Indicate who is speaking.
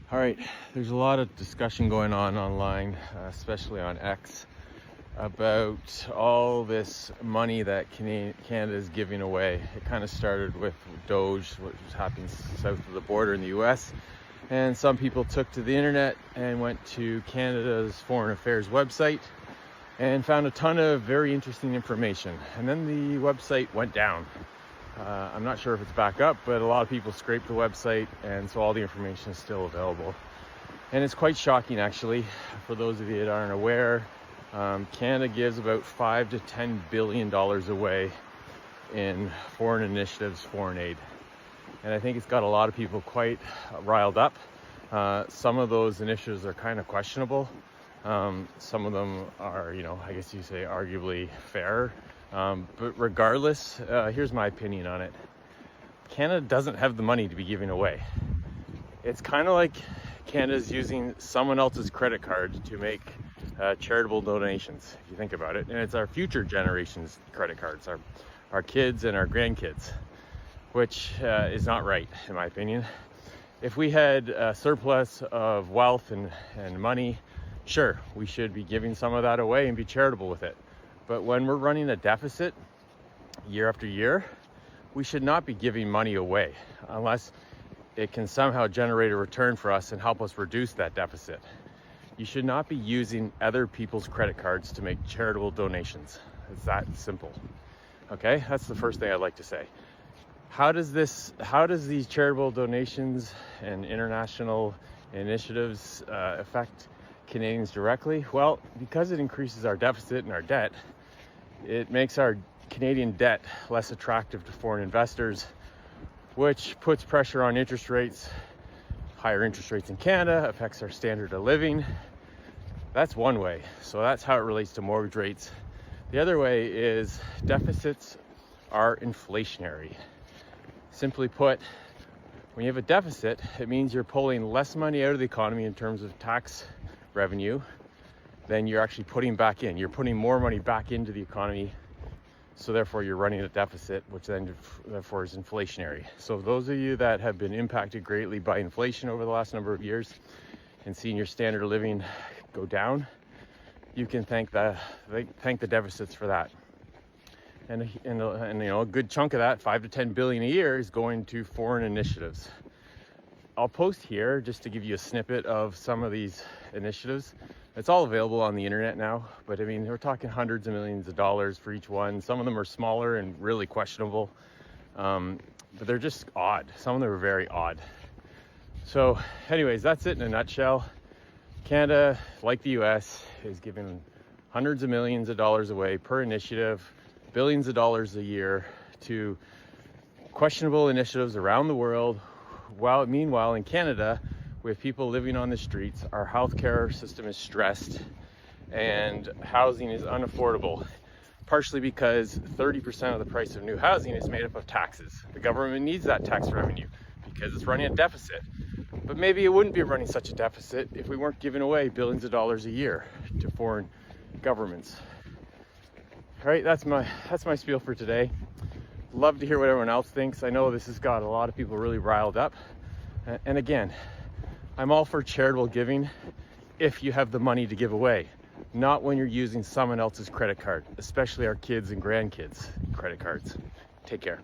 Speaker 1: All right, there's a lot of discussion going on online, especially on X, about all this money that Canada is giving away. It kind of started with Doge, which was happening south of the border in the US, and some people took to the internet and went to Canada's Foreign Affairs website and found a ton of very interesting information. And then the website went down. I'm not sure if it's back up, but a lot of people scraped the website, and so all the information is still available. And it's quite shocking, actually. For those of you that aren't aware, Canada gives about $5 to $10 billion away in foreign initiatives, foreign aid. And I think it's got a lot of people quite riled up. Some of those initiatives are kind of questionable. Some of them are, I guess you say arguably fair. But regardless, here's my opinion on it. Canada doesn't have the money to be giving away. It's kind of like Canada's using someone else's credit card to make charitable donations, if you think about it. And it's our future generation's credit cards, our kids and our grandkids, which is not right, in my opinion. If we had a surplus of wealth and money, sure, we should be giving some of that away and be charitable with it. But when we're running a deficit year after year, we should not be giving money away unless it can somehow generate a return for us and help us reduce that deficit. You should not be using other people's credit cards to make charitable donations. It's that simple. Okay, that's the first thing I'd like to say. How does these charitable donations and international initiatives affect Canadians directly? Well, because it increases our deficit and our debt, it makes our Canadian debt less attractive to foreign investors, which puts pressure on interest rates. Higher interest rates in Canada affects our standard of living. That's one way. So that's how it relates to mortgage rates. The other way is deficits are inflationary. Simply put, when you have a deficit, it means you're pulling less money out of the economy in terms of tax revenue than you're actually putting back in. You're putting more money back into the economy, so therefore you're running a deficit, which then therefore is inflationary. So those of you that have been impacted greatly by inflation over the last number of years and seeing your standard of living go down, you can thank the deficits for that. And a good chunk of that, 5 to 10 billion a year, is going to foreign initiatives. I'll post here just to give you a snippet of some of these initiatives. It's all available on the internet now, but I mean, we're talking hundreds of millions of dollars for each one. Some of them are smaller and really questionable, but they're just odd. Some of them are very odd. So anyways, that's it in a nutshell. Canada, like the US, is giving hundreds of millions of dollars away per initiative, billions of dollars a year to questionable initiatives around the world. While meanwhile in Canada, with people living on the streets, our healthcare system is stressed and housing is unaffordable, partially because 30% of the price of new housing is made up of taxes. The government needs that tax revenue because it's running a deficit. But maybe it wouldn't be running such a deficit if we weren't giving away billions of dollars a year to foreign governments. All right, that's my spiel for today. Love to hear what everyone else thinks. I know this has got a lot of people really riled up. And again, I'm all for charitable giving if you have the money to give away, not when you're using someone else's credit card, especially our kids and grandkids' credit cards. Take care.